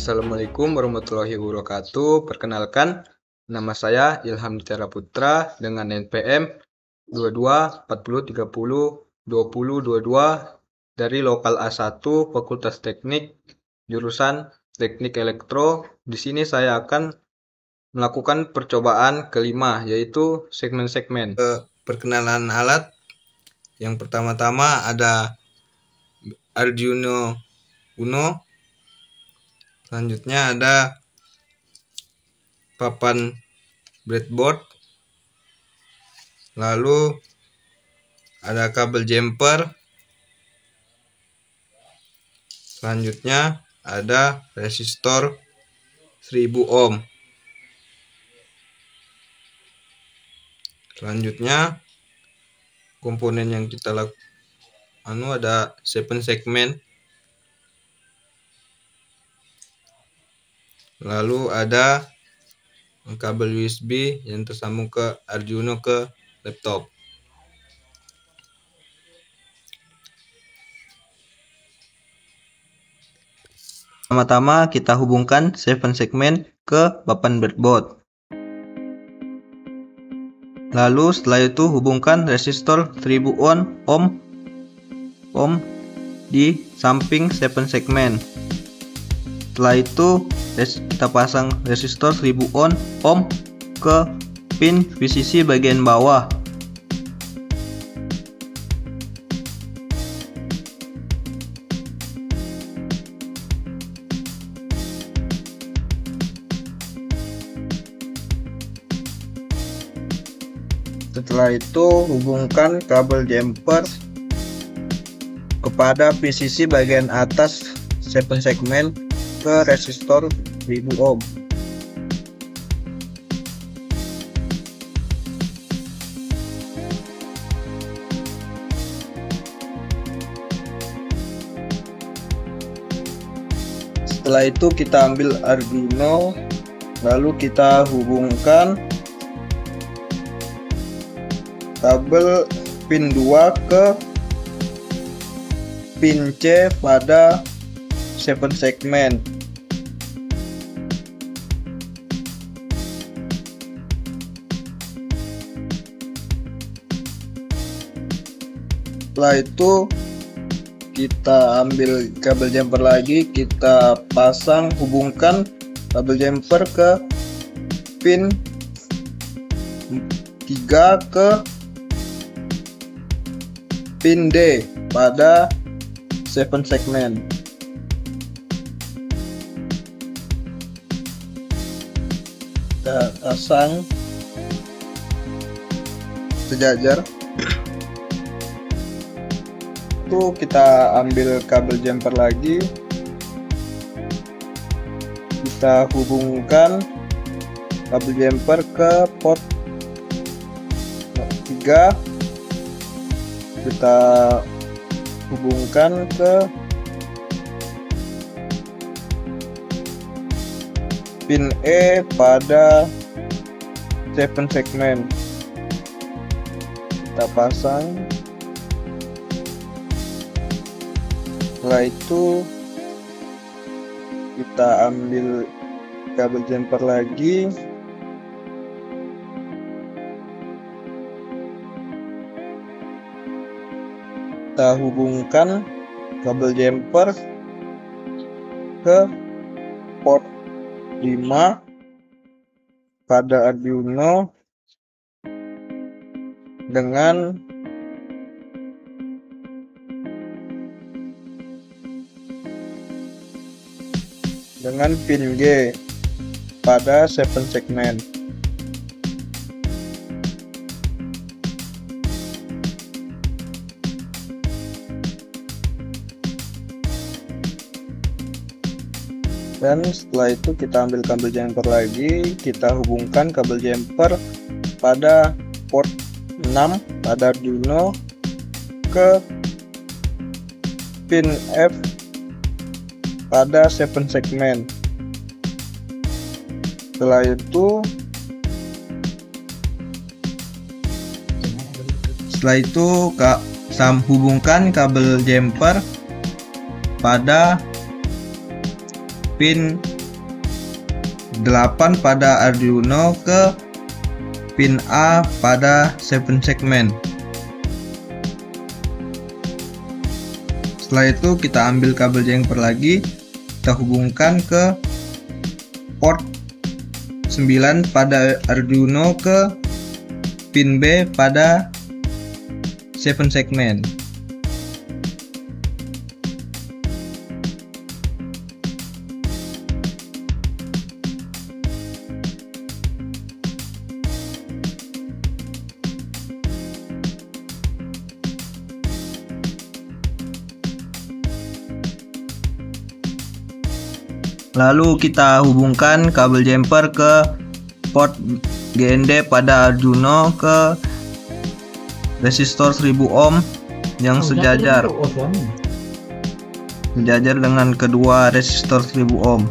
Assalamualaikum warahmatullahi wabarakatuh. Perkenalkan, nama saya Ilham Tera Putra dengan NPM 2240302022 dari Lokal A1 Fakultas Teknik jurusan Teknik Elektro. Di sini saya akan melakukan percobaan kelima, yaitu segmen-segmen. Perkenalan alat. Yang pertama-tama ada Arduino Uno. Selanjutnya ada papan breadboard. Lalu ada kabel jumper. Selanjutnya ada resistor 1000 ohm. Selanjutnya komponen yang kita ada 7 segmen. Lalu ada kabel USB yang tersambung ke Arduino ke laptop. Pertama-tama kita hubungkan 7 segmen ke papan breadboard. Lalu setelah itu hubungkan resistor 1000 ohm di samping 7 segmen. Setelah itu kita pasang resistor 1000 ohm ke pin VCC bagian bawah. Setelah itu hubungkan kabel jumper kepada VCC bagian atas 7 segmen ke resistor 1000 ohm. Setelah itu kita ambil Arduino, lalu kita hubungkan kabel pin 2 ke pin C pada 7 segmen. Setelah itu kita ambil kabel jumper lagi, kita hubungkan kabel jumper ke pin 3 ke pin D pada 7 segmen. Kita pasang sejajar. Itu kita ambil kabel jumper lagi, kita hubungkan kabel jumper ke port 3, kita hubungkan ke pin E pada 7 segmen. Kita pasang. Setelah itu kita ambil kabel jumper lagi, kita hubungkan kabel jumper ke port 5 pada Arduino dengan pin G pada 7 segmen. Dan setelah itu kita ambil kabel jumper lagi, kita hubungkan kabel jumper pada port 6 pada Arduino ke pin F pada 7 segmen. Setelah itu hubungkan kabel jumper pada pin 8 pada Arduino ke pin A pada 7 segmen. Setelah itu kita ambil kabel jumper lagi, kita hubungkan ke port 9 pada Arduino ke pin B pada 7 segmen. Lalu kita hubungkan kabel jumper ke port GND pada Arduino ke resistor 1000 ohm yang sejajar dengan kedua resistor 1000 ohm.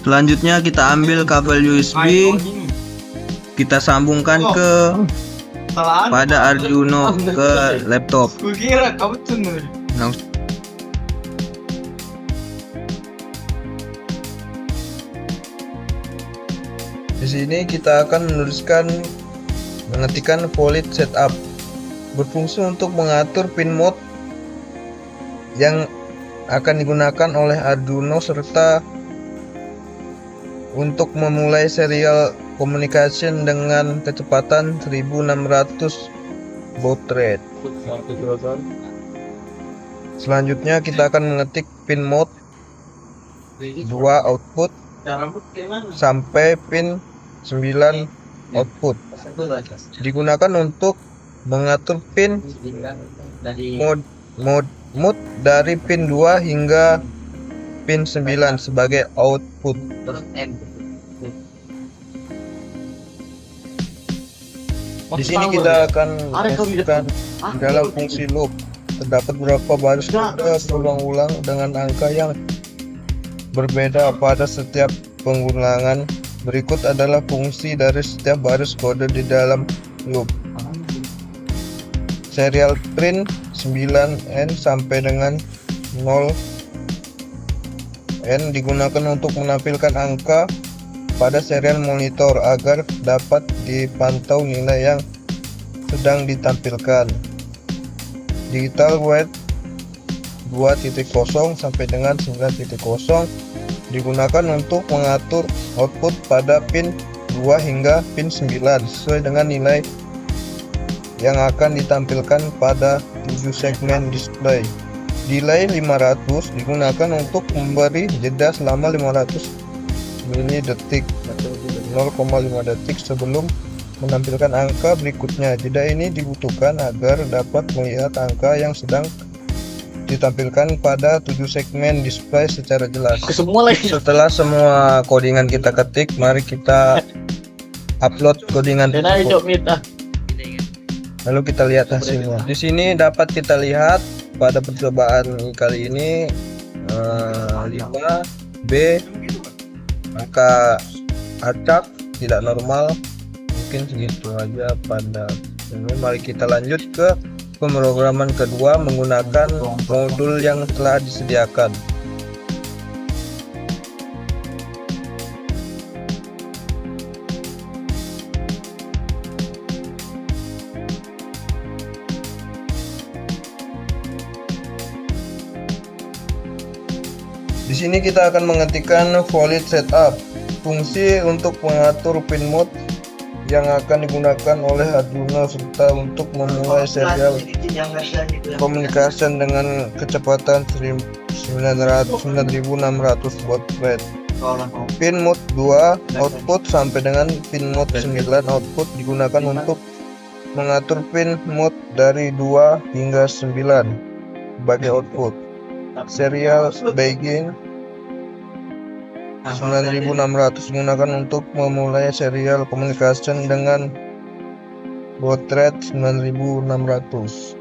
Selanjutnya kita ambil kabel USB, kita sambungkan ke pada Arduino ke laptop. Di sini kita akan mengetikkan Volit Setup, berfungsi untuk mengatur pin mode yang akan digunakan oleh Arduino serta untuk memulai serial communication dengan kecepatan 1600 baud rate. Selanjutnya kita akan mengetik pin mode 2 output sampai pin 9 output. Digunakan untuk mengatur pin mode dari pin 2 hingga pin 9 sebagai output. Di sini kita akan masukkan dalam fungsi loop. Terdapat beberapa baris kode berulang-ulang dengan angka yang berbeda pada setiap pengulangan. Berikut adalah fungsi dari setiap baris kode di dalam loop. Serial print 9N sampai dengan 0N digunakan untuk menampilkan angka pada serial monitor agar dapat dipantau nilai yang sedang ditampilkan. Digital wait 2.0 sampai dengan 9.0 digunakan untuk mengatur output pada pin 2 hingga pin 9 sesuai dengan nilai yang akan ditampilkan pada 7 segmen display. Delay 500 digunakan untuk memberi jeda selama 500 milidetik 0,5 detik sebelum menampilkan angka berikutnya. Jeda ini dibutuhkan agar dapat melihat angka yang sedang ditampilkan pada 7 segmen display secara jelas. Setelah semua codingan kita ketik, mari kita upload codingan lalu kita lihat hasilnya. Di sini dapat kita lihat pada percobaan kali ini 5B angka acak tidak normal, mungkin segitu aja pada ini. Mari kita lanjut ke pemrograman kedua menggunakan modul yang telah disediakan. Di sini kita akan mengetikkan Volit Setup, fungsi untuk mengatur pin mode yang akan digunakan oleh Arduino serta untuk memulai serial communication dengan kecepatan 9600 baud rate. Pin mode 2 output sampai dengan pin mode 9 output digunakan untuk mengatur pin mode dari 2 hingga 9 sebagai output. Serial begin 9600 digunakan untuk memulai serial communication dengan baud rate 9600.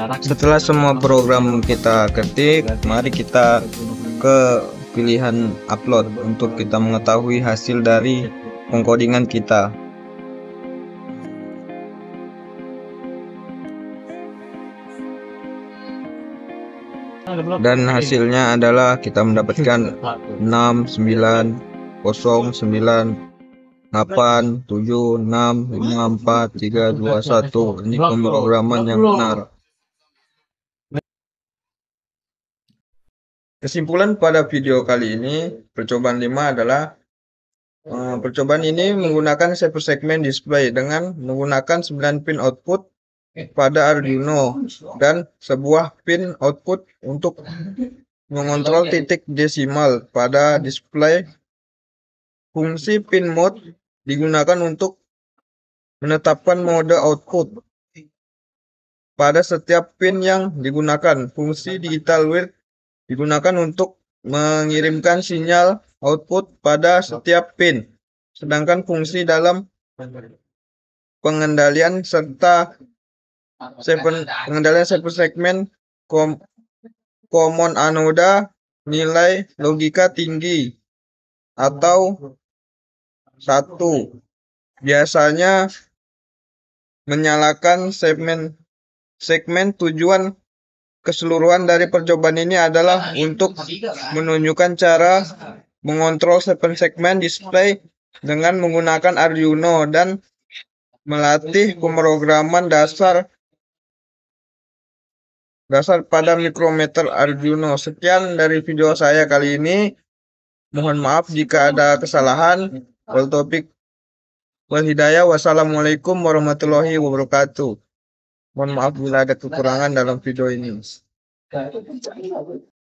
Setelah semua program kita ketik, mari kita ke pilihan upload untuk kita mengetahui hasil dari pengkodingan kita. Dan hasilnya adalah kita mendapatkan 6, 9, 0, 9, 8, 7, 6, 5, 4, 3, 2, 1. Ini pemrograman yang benar. Kesimpulan pada video kali ini, percobaan 5 adalah percobaan ini menggunakan segmen display dengan menggunakan 9 pin output pada Arduino dan sebuah pin output untuk mengontrol titik desimal pada display. Fungsi pin mode digunakan untuk menetapkan mode output pada setiap pin yang digunakan. Fungsi digital wire digunakan untuk mengirimkan sinyal output pada setiap pin. Sedangkan fungsi dalam pengendalian serta pengendalian segmen common anoda nilai logika tinggi atau 1 biasanya menyalakan segmen. Tujuan keseluruhan dari percobaan ini adalah untuk menunjukkan cara mengontrol segmen display dengan menggunakan Arduino dan melatih pemrograman dasar pada mikrometer Arduino. Sekian dari video saya kali ini. Mohon maaf jika ada kesalahan. Wal taufiq wal hidayah. Wassalamualaikum warahmatullahi wabarakatuh. Mohon maaf bila ada kekurangan dalam video ini.